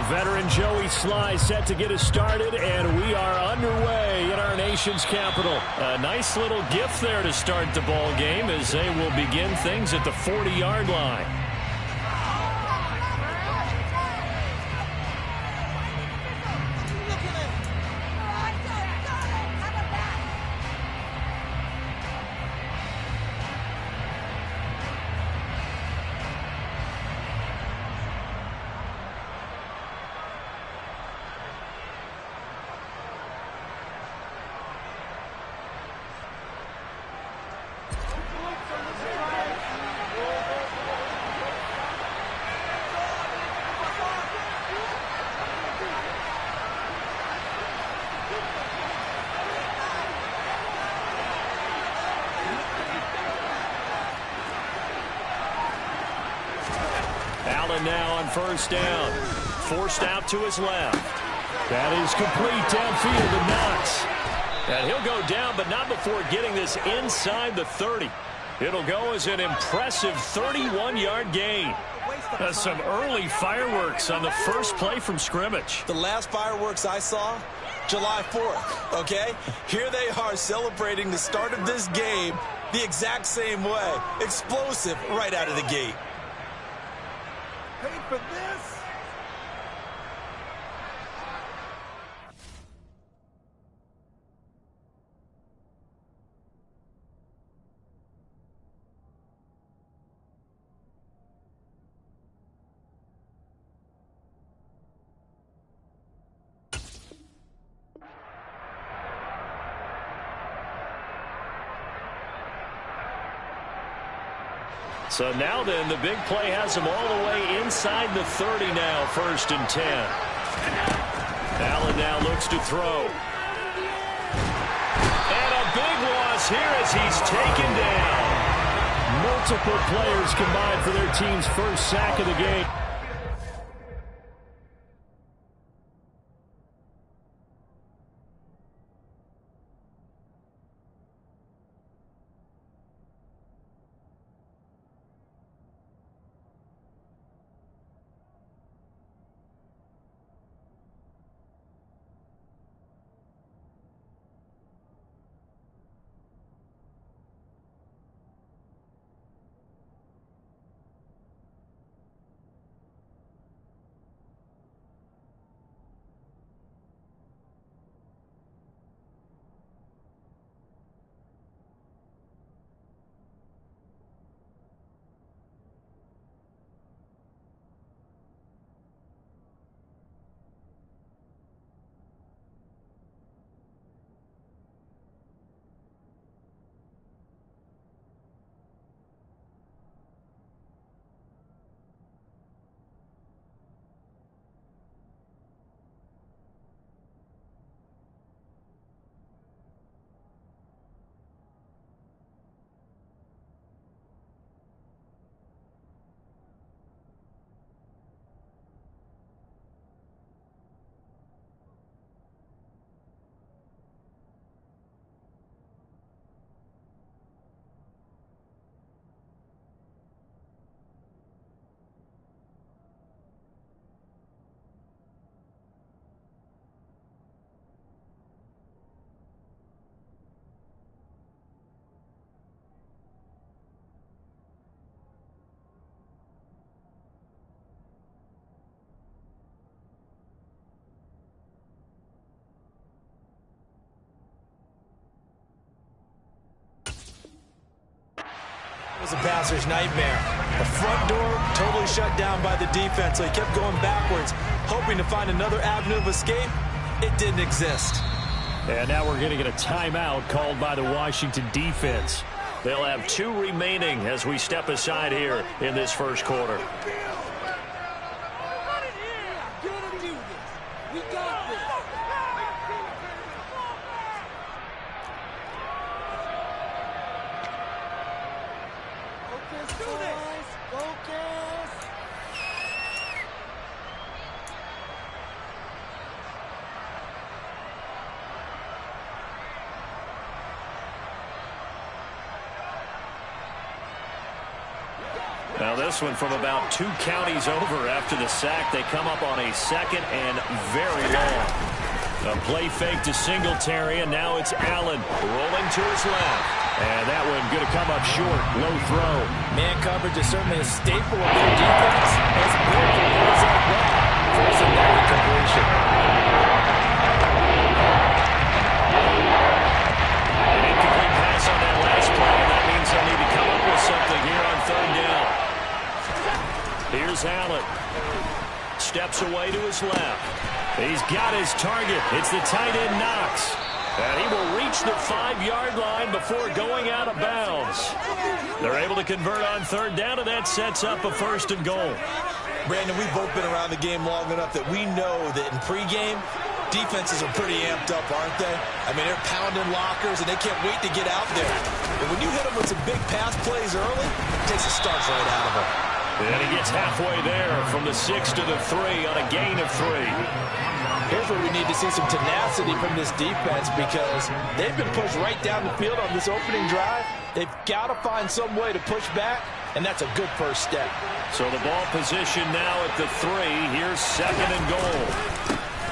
Veteran Joey Sly set to get us started, and we are underway in our nation's capital. A nice little gift there to start the ball game as they will begin things at the 40-yard line. Allen now on first down. Forced out to his left. That is complete downfield to Knox. And he'll go down, but not before getting this inside the 30. It'll go as an impressive 31-yard gain. Some early fireworks on the first play from scrimmage. The last fireworks I saw, July 4th, okay? Here they are celebrating the start of this game the exact same way. Explosive right out of the gate. Paid for this. So now then, the big play has him all the way inside the 30 now, 1st and 10. Allen now looks to throw. And a big loss here as he's taken down. Multiple players combined for their team's first sack of the game. It was a passer's nightmare. The front door totally shut down by the defense, so he kept going backwards, hoping to find another avenue of escape. It didn't exist. And now we're going to get a timeout called by the Washington defense. They'll have 2 remaining as we step aside here in this first quarter. Now this one from about 2 counties over after the sack. They come up on a 2nd and very long. A play fake to Singletary, and now it's Allen rolling to his left. And that one going to come up short. Low throw. Man coverage is certainly a staple of their defense. It's built for plays like that. Forcing that incompletion. An incomplete pass on that last play, and that means they'll need to come up with something here on 3rd down. Here's Allen. Steps away to his left. He's got his target. It's the tight end Knox. And he will reach the 5-yard line before going out of bounds. They're able to convert on 3rd down, and that sets up a 1st and goal. Brandon, we've both been around the game long enough that we know that in pregame, defenses are pretty amped up, aren't they? I mean, they're pounding lockers, and they can't wait to get out there. And when you hit them with some big pass plays early, it takes the starch right out of them. And he gets halfway there from the 6 to the 3 on a gain of 3. Here's where we need to see some tenacity from this defense because they've been pushed right down the field on this opening drive. They've got to find some way to push back, and that's a good first step. So the ball position now at the 3. Here's 2nd and goal.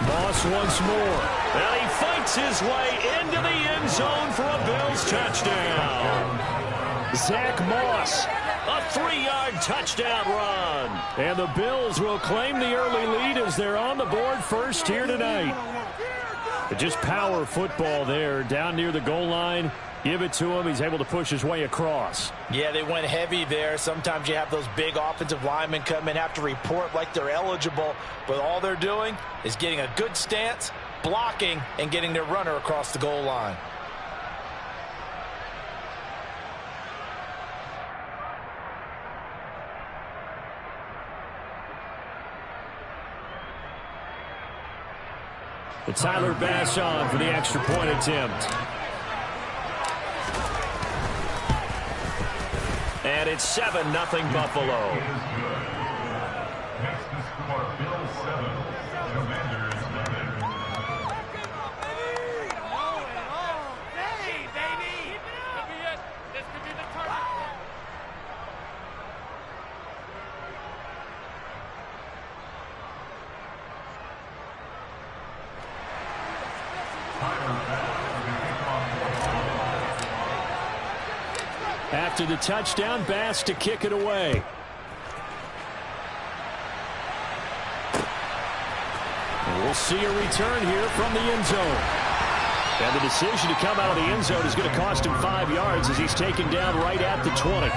Moss once more. And he fights his way into the end zone for a Bills touchdown. Zach Moss. A 3-yard touchdown run. And the Bills will claim the early lead as they're on the board first here tonight. Just power football there down near the goal line. Give it to him. He's able to push his way across. Yeah, they went heavy there. Sometimes you have those big offensive linemen come in, have to report like they're eligible. But all they're doing is getting a good stance, blocking, and getting their runner across the goal line. Tyler Bass on for the extra point attempt. And it's 7-0 Buffalo. Next is score, Bills 7, Commanders 9. Hey, baby! Could be it. This could be the target. After the touchdown, Bass to kick it away. And we'll see a return here from the end zone. And the decision to come out of the end zone is going to cost him 5 yards as he's taken down right at the 20.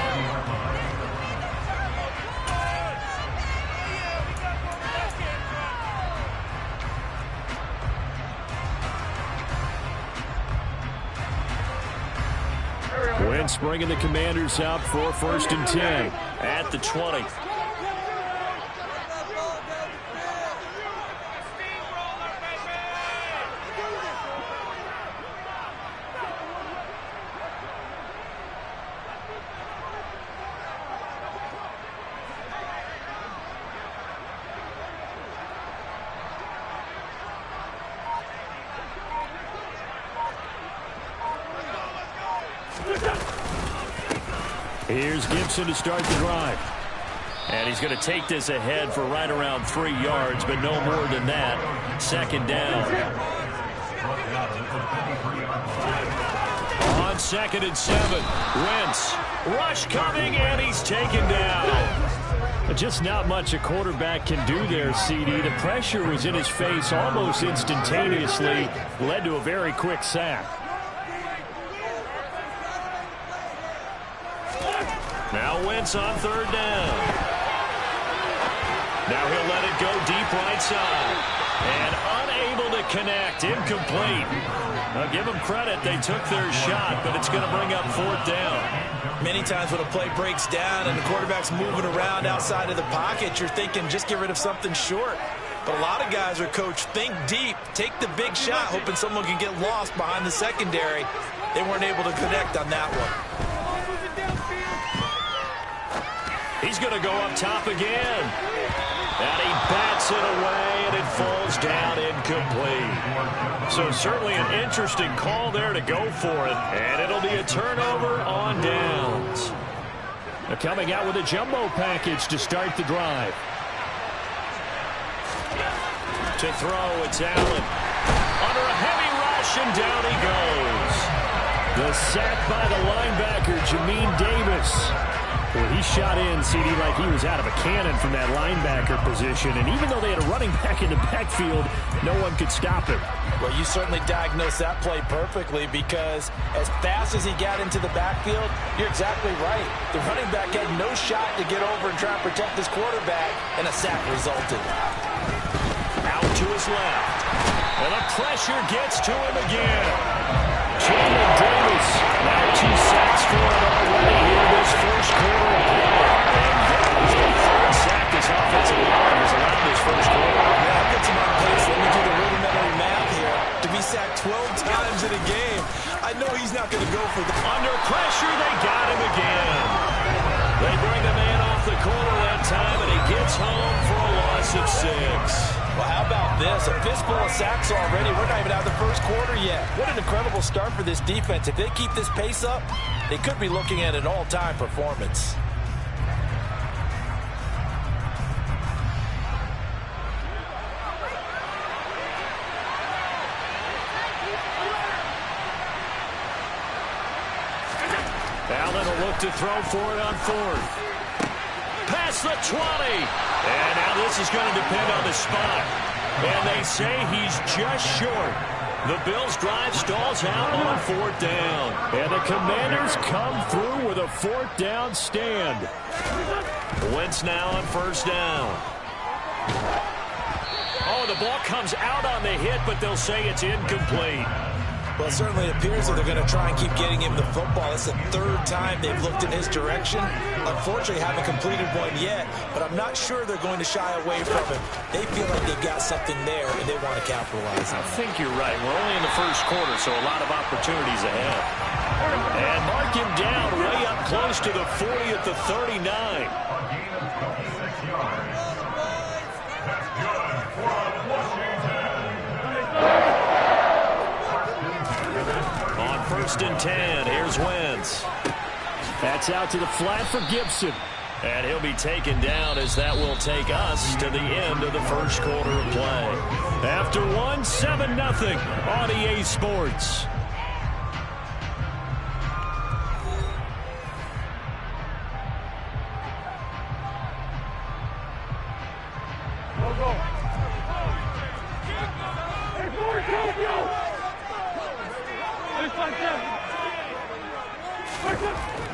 Wentz bringing the Commanders out for 1st and 10 at the 20. Here's Gibson to start the drive. And he's going to take this ahead for right around 3 yards, but no more than that. 2nd down. On 2nd and 7. Wentz. Rush coming, and he's taken down. Just not much a quarterback can do there, CD. The pressure was in his face almost instantaneously. Led to a very quick sack. Now Wentz on 3rd down. Now he'll let it go deep right side. And unable to connect. Incomplete. Now give them credit. They took their shot, but it's going to bring up 4th down. Many times when a play breaks down and the quarterback's moving around outside of the pocket, you're thinking just get rid of something short. But a lot of guys are coached, think deep, take the big shot, hoping someone can get lost behind the secondary. They weren't able to connect on that one. He's going to go up top again. And he bats it away, and it falls down incomplete. So certainly an interesting call there to go for it. And it'll be a turnover on downs. They're coming out with a jumbo package to start the drive. To throw, it's Allen. Under a heavy rush, and down he goes. The sack by the linebacker, Jamin Davis. Well, he shot in, CD, like he was out of a cannon from that linebacker position. And even though they had a running back in the backfield, no one could stop him. Well, you certainly diagnosed that play perfectly, because as fast as he got into the backfield, you're exactly right. The running back had no shot to get over and try and protect his quarterback, and a sack resulted. Out to his left. And the pressure gets to him again. Jamin Davis, now 2 sacks for him already here this first quarter of play. And that is the 3rd sack this offensive line has allowed this first quarter. Yeah, that gets him on pace. Let me do the rudimentary math here. To be sacked 12 times in a game, I know he's not going to go for that. Under pressure, they got him again. They bring the man off the corner that time, and he gets home for a loss of 6. Well, how about this? A fistful of sacks already. We're not even out of the first quarter yet. What an incredible start for this defense. If they keep this pace up, they could be looking at an all-time performance. Allen will look to throw for it on 4th. Past the 20. And now this is going to depend on the spot. And they say he's just short. The Bills' drive stalls out on 4th down. And the Commanders come through with a 4th down stand. Wentz now on 1st down. Oh, the ball comes out on the hit, but they'll say it's incomplete. Well, it certainly appears that they're going to try and keep getting him the football. It's the 3rd time they've looked in his direction. Unfortunately, haven't completed one yet, but I'm not sure they're going to shy away from him. They feel like they've got something there, and they want to capitalize on it. I think you're right. We're only in the first quarter, so a lot of opportunities ahead. And mark him down way up close to the 40 at the 39. A gain of 26 yards. That's good for Washington. On 1st and 10, here's Wentz. That's out to the flat for Gibson. And he'll be taken down, as that will take us to the end of the first quarter of play. After 7-0 on EA Sports.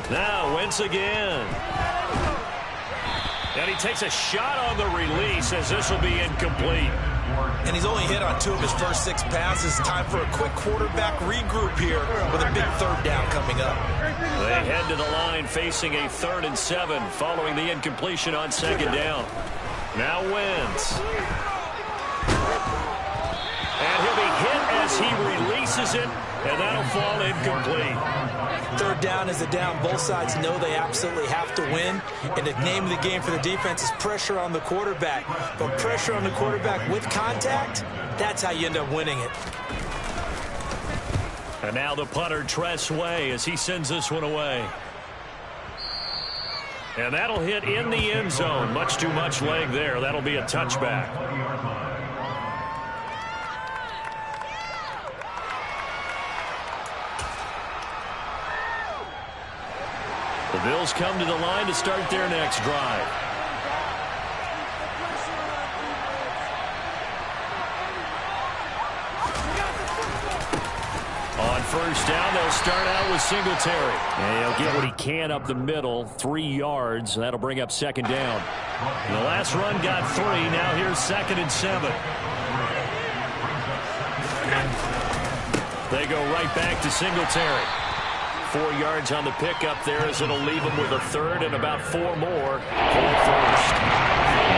Now Wentz again. And he takes a shot on the release, as this will be incomplete. And he's only hit on 2 of his first 6 passes. Time for a quick quarterback regroup here with a big 3rd down coming up. They head to the line facing a 3rd and 7 following the incompletion on 2nd down. Now Wentz. And he'll be hit as he releases it, and that'll fall incomplete. 3rd down is a down. Both sides know they absolutely have to win. And the name of the game for the defense is pressure on the quarterback. But pressure on the quarterback with contact, that's how you end up winning it. And now the punter, Tress Way, as he sends this one away. And that'll hit in the end zone. Much too much leg there. That'll be a touchback. The Bills come to the line to start their next drive. On 1st down, they'll start out with Singletary. And he'll get what he can up the middle, 3 yards. That'll bring up 2nd down. And the last run got 3. Now here's 2nd and 7. They go right back to Singletary. 4 yards on the pickup there, as it'll leave him with a 3rd and about 4 more for the 1st.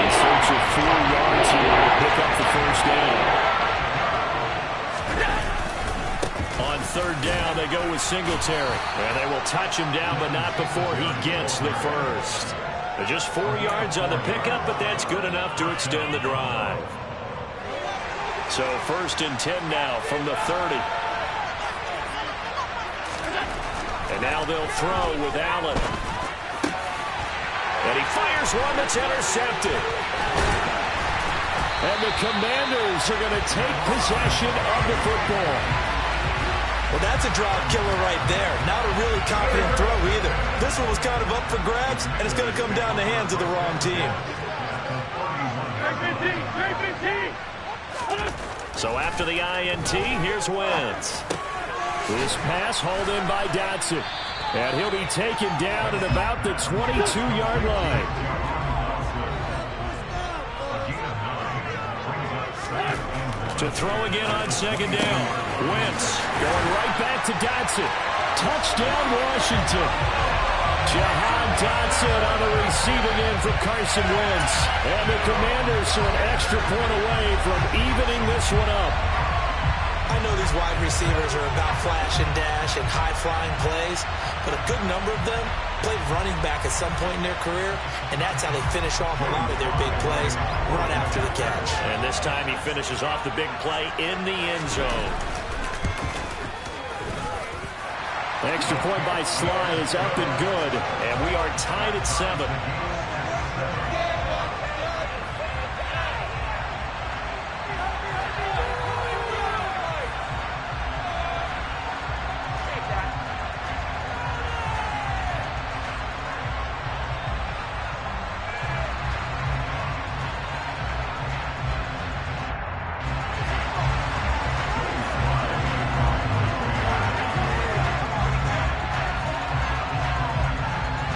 In search of 4 yards here to pick up the 1st down. On 3rd down, they go with Singletary. And they will touch him down, but not before he gets the 1st. They're just 4 yards on the pickup, but that's good enough to extend the drive. So 1st and 10 now from the 30. And now they'll throw with Allen. And he fires one that's intercepted. And the Commanders are going to take possession of the football. Well, that's a drop killer right there. Not a really confident throw either. This one was kind of up for grabs, and it's going to come down the hands of the wrong team. So after the INT, here's Wentz. This pass hauled in by Dotson. And he'll be taken down at about the 22-yard line. To throw again on second down. Wentz going right back to Dotson. Touchdown, Washington. Jahan Dotson on the receiving end for Carson Wentz. And the Commanders are an extra point away from evening this one up. I know these wide receivers are about flash and dash and high-flying plays, but a good number of them played running back at some point in their career, and that's how they finish off a lot of their big plays, run after the catch. And this time he finishes off the big play in the end zone. Extra point by Sly is up and good, and we are tied at 7.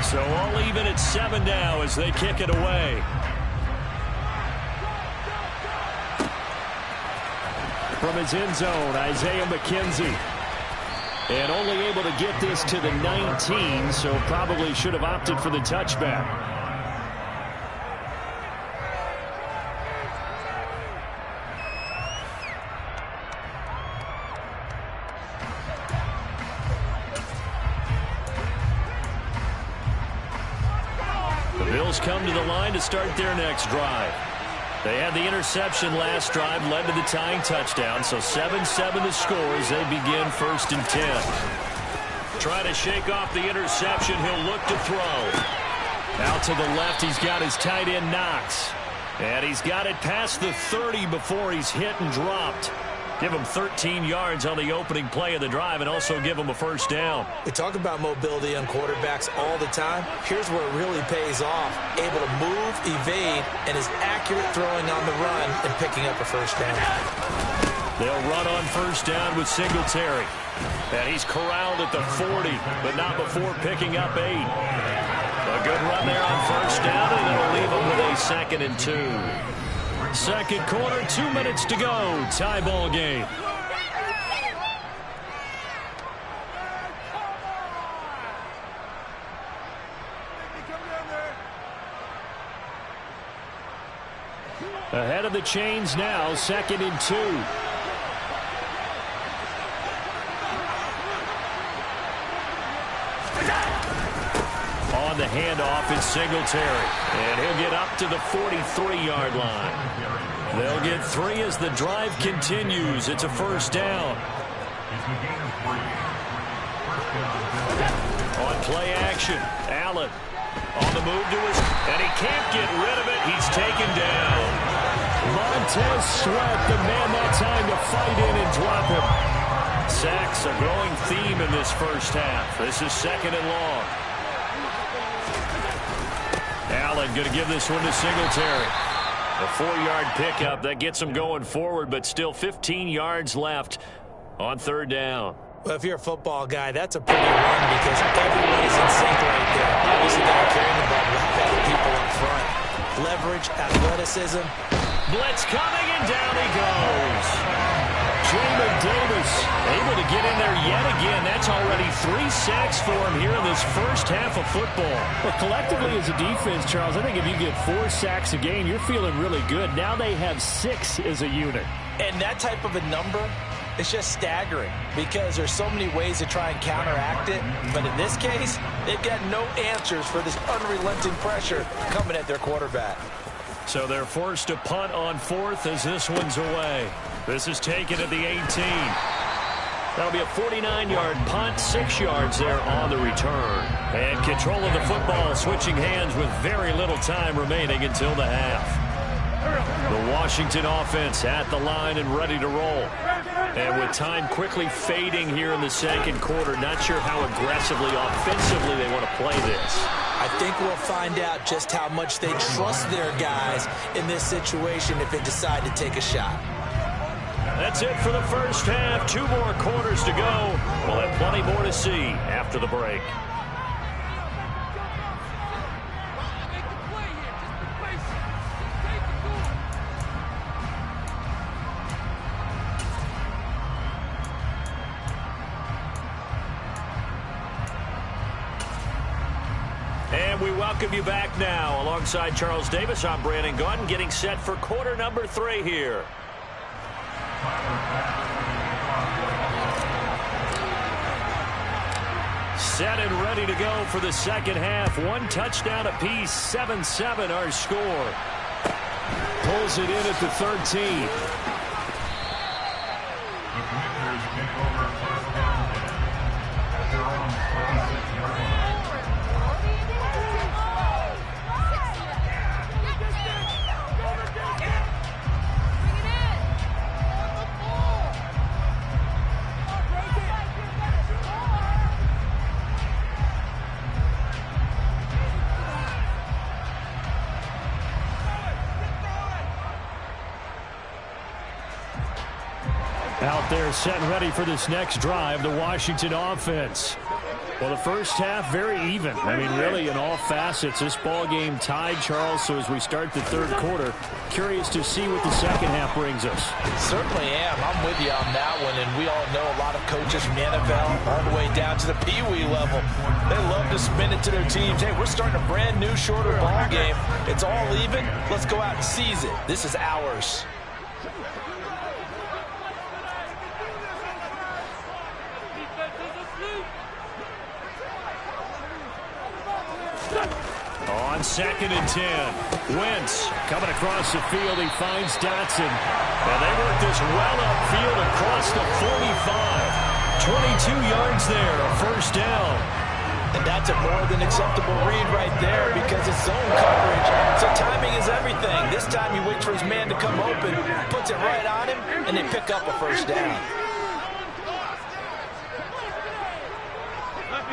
So all even at 7 now as they kick it away. From his end zone, Isaiah McKenzie. And only able to get this to the 19, so probably should have opted for the touchback. Bills come to the line to start their next drive. They had the interception last drive, led to the tying touchdown, so 7-7 to score as they begin 1st and 10. Try to shake off the interception. He'll look to throw. Out to the left, he's got his tight end Knox. And he's got it past the 30 before he's hit and dropped. Give him 13 yards on the opening play of the drive and also give him a first down. We talk about mobility on quarterbacks all the time. Here's where it really pays off. Able to move, evade, and is accurate throwing on the run and picking up a first down. They'll run on first down with Singletary. And he's corralled at the 40, but not before picking up 8. A good run there on first down, and it'll leave him with a 2nd and 2. Second quarter, 2 minutes to go. Tie ball game. Ahead of the chains now, 2nd and 2. On the handoff is Singletary, and he'll get up to the 43-yard line. They'll get 3 as the drive continues. It's a first down. On play action, Allen on the move to his, and he can't get rid of it. He's taken down. Montez Sweat, the man that time to fight in and drop him. Sacks a growing theme in this first half. This is 2nd and long. Allen going to give this one to Singletary. A 4-yard pickup that gets him going forward, but still 15 yards left on 3rd down. Well, if you're a football guy, that's a pretty run because everyone is in sync right there. Obviously, the guy carrying the ball will have better people up front. Leverage, athleticism. Blitz coming, and down he goes. Jamin Davis able to get in there yet again. That's already 3 sacks for him here in this first half of football. Well, collectively as a defense, Charles, I think if you get 4 sacks a game, you're feeling really good. Now they have 6 as a unit. And that type of a number is just staggering because there's so many ways to try and counteract it. But in this case, they've got no answers for this unrelenting pressure coming at their quarterback. So they're forced to punt on 4th as this one's away. This is taken at the 18. That'll be a 49-yard punt, 6 yards there on the return. And control of the football switching hands with very little time remaining until the half. The Washington offense at the line and ready to roll. And with time quickly fading here in the second quarter, not sure how aggressively, offensively they want to play this. I think we'll find out just how much they trust their guys in this situation if they decide to take a shot. That's it for the first half. 2 more quarters to go. We'll have plenty more to see after the break. And we welcome you back now. Alongside Charles Davis, I'm Brandon Gaudin, getting set for quarter number 3 here. Set and ready to go for the second half. 1 touchdown apiece, 7-7 our score. Pulls it in at the 13. The Commanders take over first down at their own 26-yard line. Out there set and ready for this next drive, the Washington offense. Well, the first half, very even. I mean, really, in all facets, this ball game tied, Charles. So as we start the third quarter, curious to see what the second half brings us. Certainly am. I'm with you on that one. And we all know a lot of coaches from the NFL all the way down to the Pee-wee level. They love to spin it to their teams. Hey, we're starting a brand new, shorter ball game. It's all even. Let's go out and seize it. This is ours. On 2nd and 10, Wentz coming across the field. He finds Dotson. And they work this well upfield across the 45. 22 yards there, a first down. And that's a more than acceptable read right there because it's zone coverage. So timing is everything. This time he waits for his man to come open, puts it right on him, and they pick up a first down.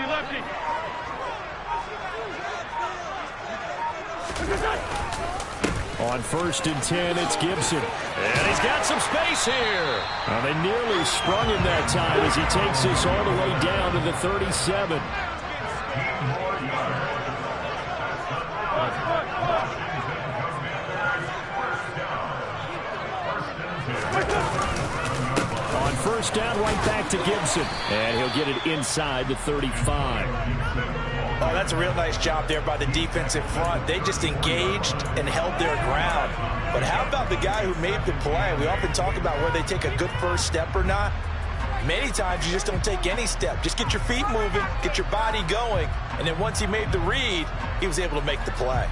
Lefty. On 1st and 10, it's Gibson. And he's got some space here. Well, they nearly sprung him that time as he takes this all the way down to the 37. On 1st down, right back to Gibson. And he'll get it inside the 35. Oh, that's a real nice job there by the defensive front. They just engaged and held their ground. But how about the guy who made the play? We often talk about whether they take a good first step or not. Many times you just don't take any step. Just get your feet moving, get your body going, and then once he made the read, he was able to make the play.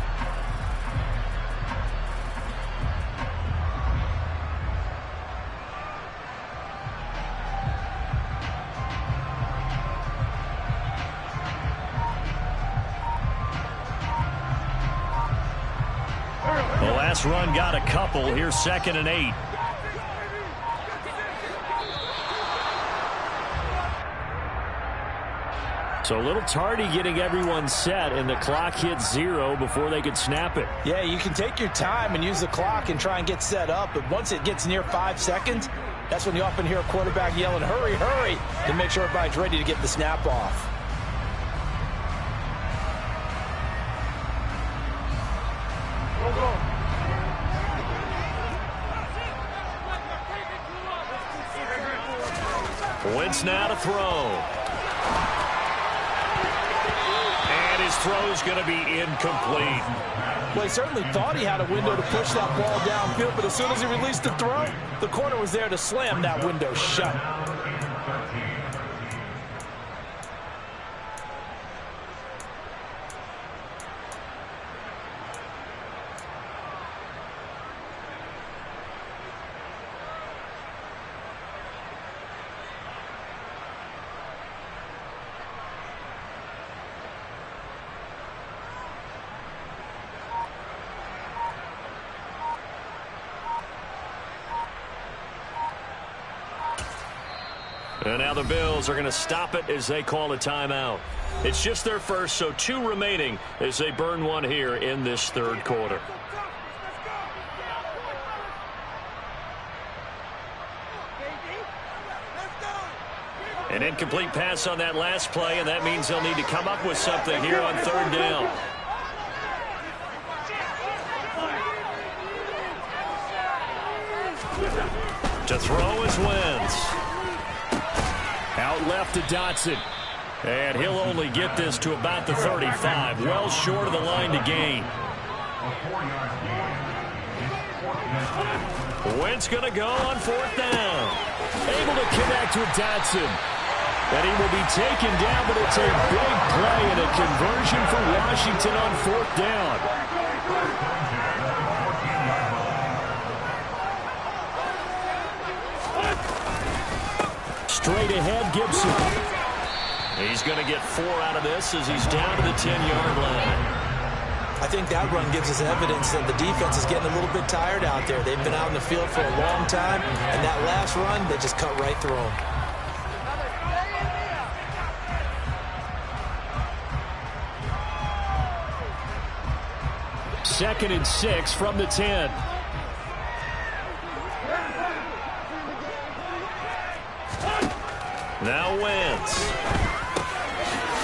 The last run got a couple. Here's 2nd and 8. So a little tardy getting everyone set, and the clock hits 0 before they could snap it. Yeah, you can take your time and use the clock and try and get set up, but once it gets near 5 seconds, that's when you often hear a quarterback yelling, hurry, hurry, to make sure everybody's ready to get the snap off. Wentz now to throw. And his throw's going to be incomplete. Well, he certainly thought he had a window to push that ball downfield, but as soon as he released the throw, the corner was there to slam that window shut. And now the Bills are going to stop it as they call a timeout. It's just their first, so 2 remaining as they burn one here in this third quarter. An incomplete pass on that last play, and that means they'll need to come up with something here on third down. To throw is Wentz. Out left to Dotson. And he'll only get this to about the 35. Well short of the line to gain. Wentz going to go on 4th down. Able to connect with Dotson. And he will be taken down, but it's a big play and a conversion for Washington on 4th down. Straight ahead, Gibson. He's going to get 4 out of this as he's down to the 10-yard line. I think that run gives us evidence that the defense is getting a little bit tired out there. They've been out in the field for a long time, and that last run, they just cut right through them. Second and 6 from the 10. Now Wentz.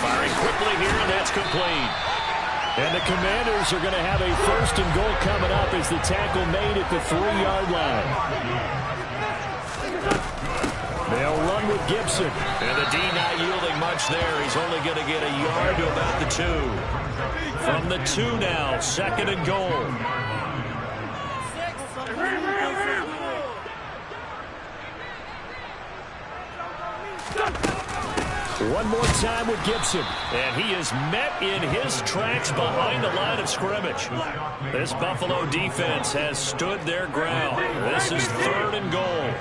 Firing quickly here, and that's complete. And the Commanders are going to have a 1st and goal coming up as the tackle made at the 3-yard line. They'll run with Gibson. And the D not yielding much there. He's only going to get a yard to about the 2. From the 2 now, 2nd and goal. One more time with Gibson. And he is met in his tracks behind the line of scrimmage. This Buffalo defense has stood their ground. This is 3rd and goal.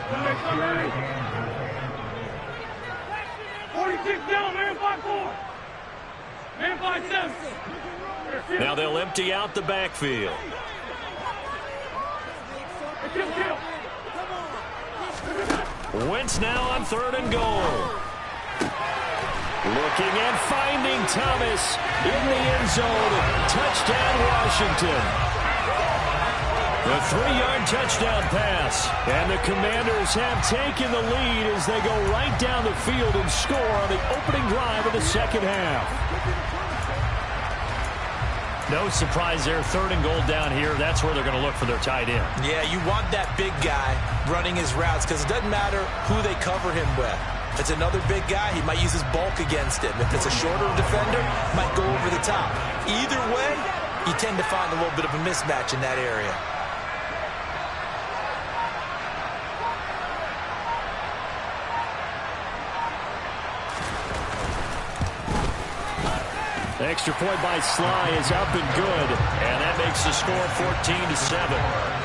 46 down, man, 5-4. Man, 5-7. Now they'll empty out the backfield. Wentz now on 3rd and goal. Looking and finding Thomas in the end zone. Touchdown, Washington. The 3-yard touchdown pass. And the Commanders have taken the lead as they go right down the field and score on the opening drive of the second half. No surprise there. 3rd and goal down here. That's where they're going to look for their tight end. Yeah, you want that big guy running his routes because it doesn't matter who they cover him with. If it's another big guy, he might use his bulk against him. If it's a shorter defender, might go over the top. Either way, you tend to find a little bit of a mismatch in that area. The extra point by Sly is up and good. And that makes the score 14-7.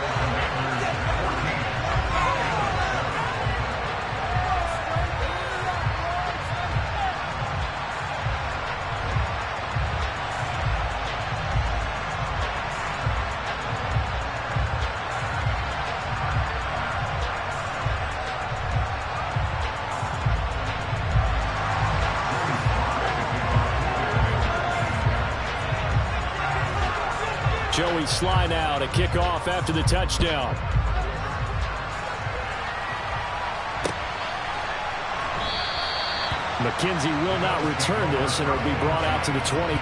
Joey Sly now to kick off after the touchdown. McKenzie will not return this, and it'll be brought out to the 20.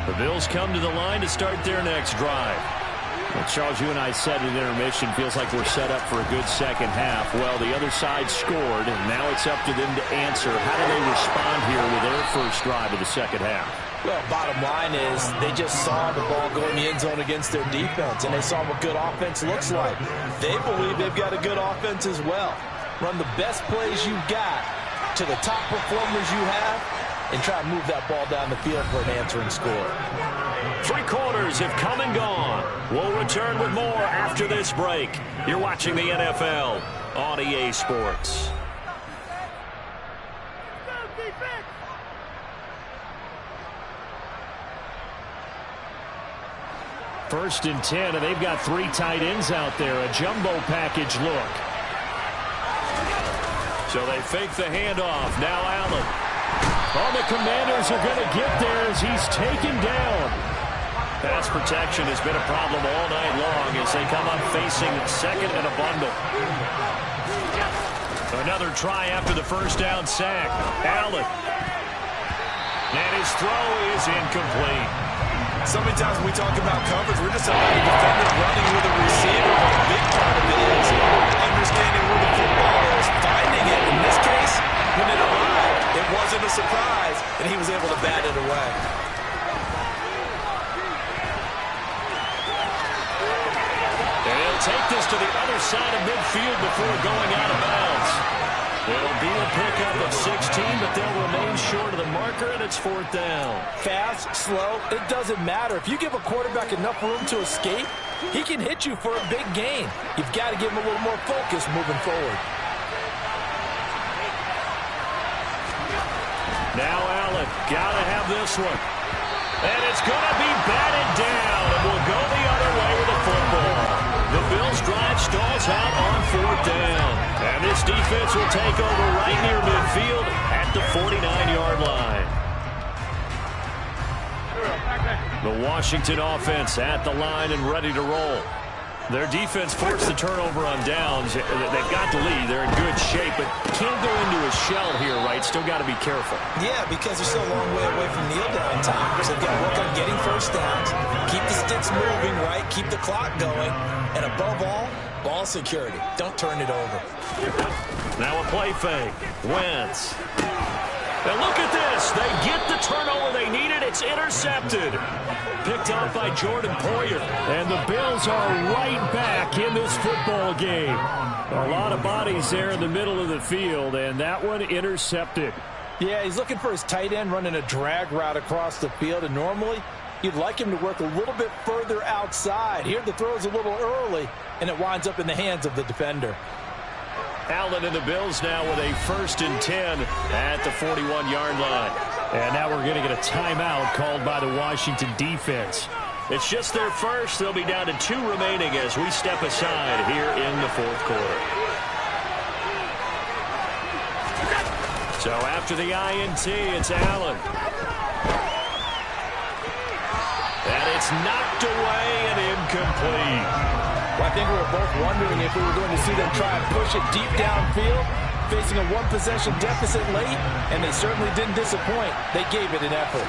The Bills come to the line to start their next drive. Well, Charles, you and I said at intermission, feels like we're set up for a good second half. Well, the other side scored, and now it's up to them to answer. How do they respond here with their first drive of the second half? Well, bottom line is they just saw the ball go in the end zone against their defense, and they saw what good offense looks like. They believe they've got a good offense as well. Run the best plays you've got to the top performers you have, and try to move that ball down the field for an answering score. 3 quarters have come and gone. We'll return with more after this break. You're watching the NFL on EA Sports. First and 10, and they've got 3 tight ends out there. A jumbo package look. So they fake the handoff. Now Allen. Oh, the Commanders are going to get there as he's taken down. Pass protection has been a problem all night long as they come up facing second and a bundle. Another try after the first down sack. Allen. And his throw is incomplete. So many times when we talk about coverage, we're just about a defender running with a receiver, but a big part of it is understanding where the football is, finding it. In this case, when it arrived, it wasn't a surprise, and he was able to bat it away. And he'll take this to the other side of midfield before going out of bounds. It'll be a pickup of 16, but they'll remain short of the marker, and it's 4th down. Fast, slow, it doesn't matter. If you give a quarterback enough room to escape, he can hit you for a big gain. You've got to give him a little more focus moving forward. Now Allen, gotta have this one. And it's gonna be batted down, and we'll go the other way with the football. The Bills drive stalls out on 4th down. And this defense will take over right near midfield at the 49-yard line. The Washington offense at the line and ready to roll. Their defense forced the turnover on downs. They've got the lead. They're in good shape, but can't go into a shell here, right? Still got to be careful. Yeah, because they're still a long way away from kneel-down time. So they've got to work on getting first downs, keep the sticks moving, right? Keep the clock going. And above all, ball security. Don't turn it over. Now a play fake. Wentz. And look at this. They get the turnover they needed. It's intercepted. Picked off by Jordan Poyer. And the Bills are right back in this football game. A lot of bodies there in the middle of the field, and that one intercepted. Yeah, he's looking for his tight end running a drag route across the field, and normally you'd like him to work a little bit further outside. Here the throw is a little early, and it winds up in the hands of the defender. Allen and the Bills now with a 1st and 10 at the 41-yard line. And now we're going to get a timeout called by the Washington defense. It's just their first. They'll be down to 2 remaining as we step aside here in the 4th quarter. So after the INT, it's Allen. And it's knocked away and incomplete. Well, I think we were both wondering if we were going to see them try and push it deep downfield, facing a 1-possession deficit late, and they certainly didn't disappoint. They gave it an effort.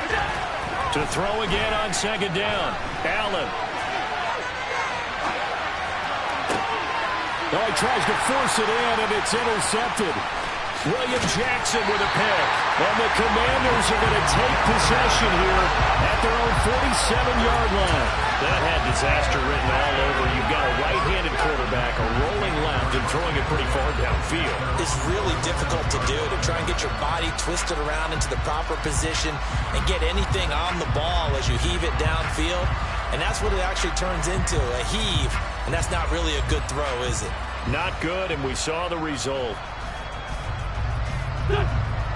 To throw again on 2nd down. Allen. Oh, he tries to force it in, and it's intercepted. William Jackson with a pick. And the Commanders are going to take possession here at their own 47-yard line. That had disaster written all over. You've got a right-handed quarterback, a rolling left, and throwing it pretty far downfield. It's really difficult to do, to try and get your body twisted around into the proper position and get anything on the ball as you heave it downfield. And that's what it actually turns into, a heave. And that's not really a good throw, is it? Not good, and we saw the result.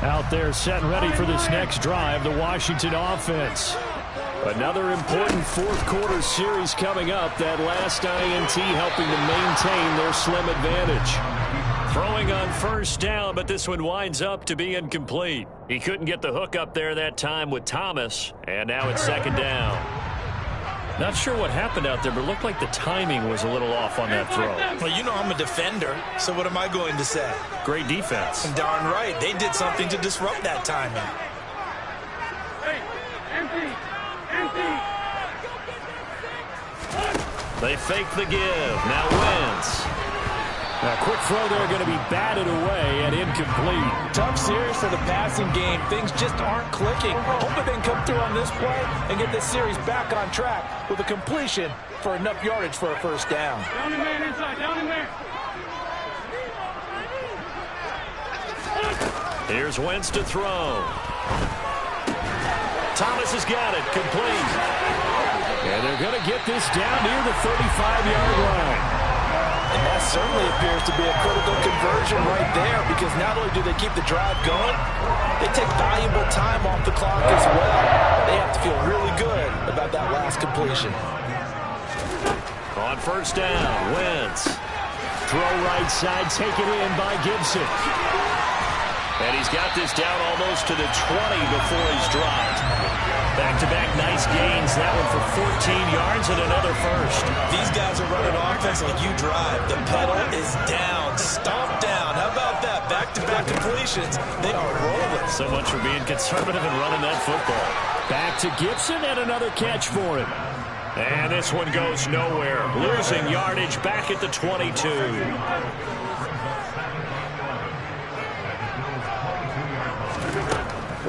Out there set and ready for this next drive, the Washington offense. Another important 4th quarter series coming up. That last INT helping to maintain their slim advantage. Throwing on 1st down, but this one winds up to be incomplete. He couldn't get the hook up there that time with Thomas, and now it's 2nd down. Not sure what happened out there, but it looked like the timing was a little off on that throw. Well, you know I'm a defender, so what am I going to say? Great defense. And darn right, they did something to disrupt that timing. Hey, empty. They fake the give. Now Wentz. A quick throw there going to be batted away and incomplete. Tough series for the passing game. Things just aren't clicking. Hoping they can come through on this play and get this series back on track with a completion for enough yardage for a first down. Down and man inside. Down and man. Here's Wentz to throw. Thomas has got it. Complete. And they're going to get this down near the 35-yard line. And that certainly appears to be a critical conversion right there, because not only do they keep the drive going, they take valuable time off the clock as well. They have to feel really good about that last completion. On first down, Wentz. Throw right side, taken in by Gibson. And he's got this down almost to the 20 before he's dropped. Back-to-back nice gains. That one for 14 yards and another first. These guys are running offense like you drive. The pedal is down, stomped down. How about that? Back-to-back completions. They are rolling. So much for being conservative and running that football. Back to Gibson and another catch for him. And this one goes nowhere. Losing yardage back at the 22.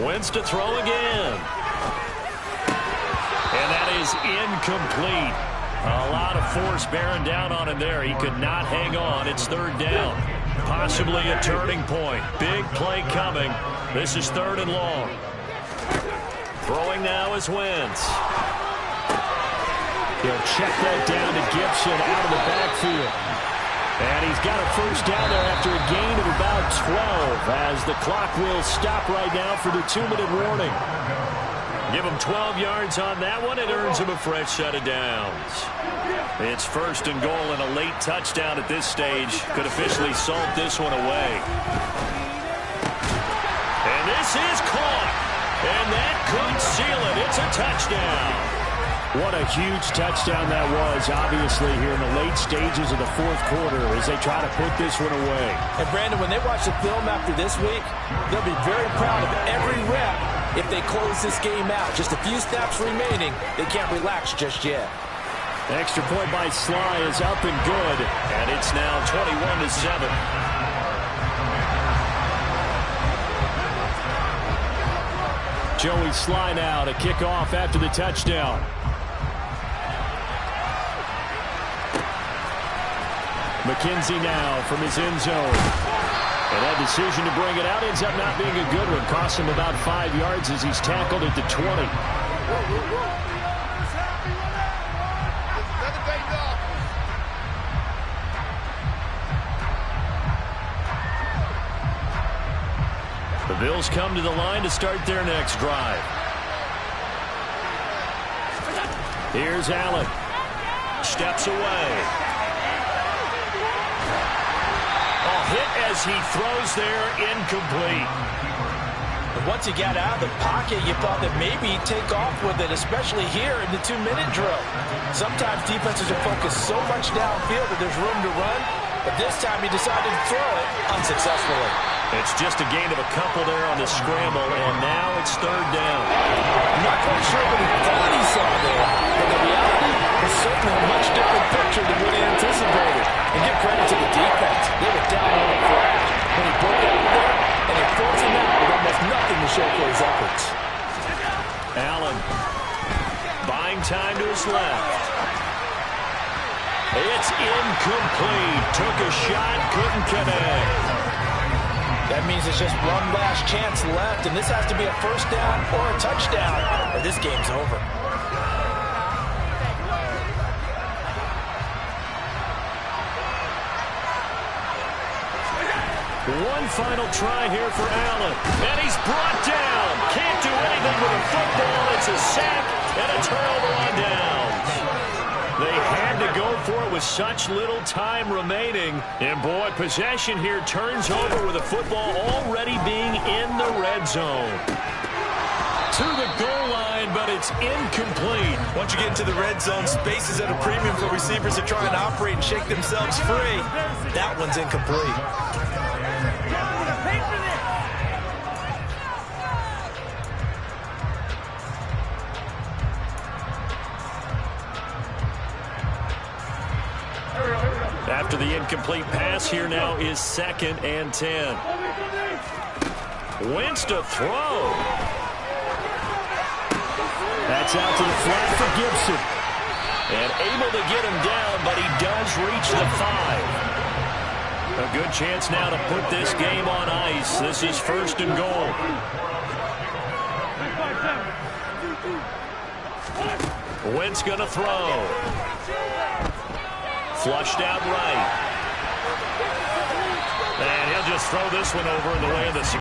Wentz to throw again. And that is incomplete. A lot of force bearing down on him there. He could not hang on. It's third down. Possibly a turning point. Big play coming. This is third and long. Throwing now is Wentz. He'll check that down to Gibson out of the backfield. And he's got a first down there after a gain of about 12, as the clock will stop right now for the 2-minute warning. Give him 12 yards on that one. It earns him a fresh set of downs. It's first and goal, and a late touchdown at this stage could officially salt this one away. And this is caught. And that could seal it. It's a touchdown. What a huge touchdown that was, obviously, here in the late stages of the fourth quarter as they try to put this one away. And, Brandon, when they watch the film after this week, they'll be very proud of every rep if they close this game out. Just a few snaps remaining. They can't relax just yet. The extra point by Sly is up and good. And it's now 21-7. Joey Sly now to kick off after the touchdown. McKenzie now from his end zone. And that decision to bring it out ends up not being a good one. Costs him about 5 yards as he's tackled at the 20. The Bills come to the line to start their next drive. Here's Allen. Steps away. Hit as he throws there, incomplete. And once he got out of the pocket, you thought that maybe he'd take off with it, especially here in the 2-minute drill. Sometimes defenses are focused so much downfield that there's room to run, but this time he decided to throw it unsuccessfully. It's just a gain of a couple there on the scramble, and now it's third down. I'm not quite sure what he thought he saw there, but the reality is certainly a much different picture than what he anticipated. And give credit to the defense. They were down on the flash when he broke out of there, and they forced him out with almost nothing to show for his efforts. Allen buying time to his left. It's incomplete. Took a shot, couldn't connect. That means it's just one last chance left, and this has to be a first down or a touchdown, or this game's over. One final try here for Allen. And he's brought down. Can't do anything with a football. It's a sack and a turnover on downs. They had to go for it with such little time remaining. And, boy, possession here turns over with the football already being in the red zone. To the goal line, but it's incomplete. Once you get into the red zone, space is at a premium for receivers to try and operate and shake themselves free. That one's incomplete. after the incomplete pass. Here now is 2nd and 10. Wentz to throw. That's out to the flat for Gibson. And able to get him down, but he does reach the 5. A good chance now to put this game on ice. This is 1st and goal. Wentz going to throw. Flushed out right. And he'll just throw this one over in the way of the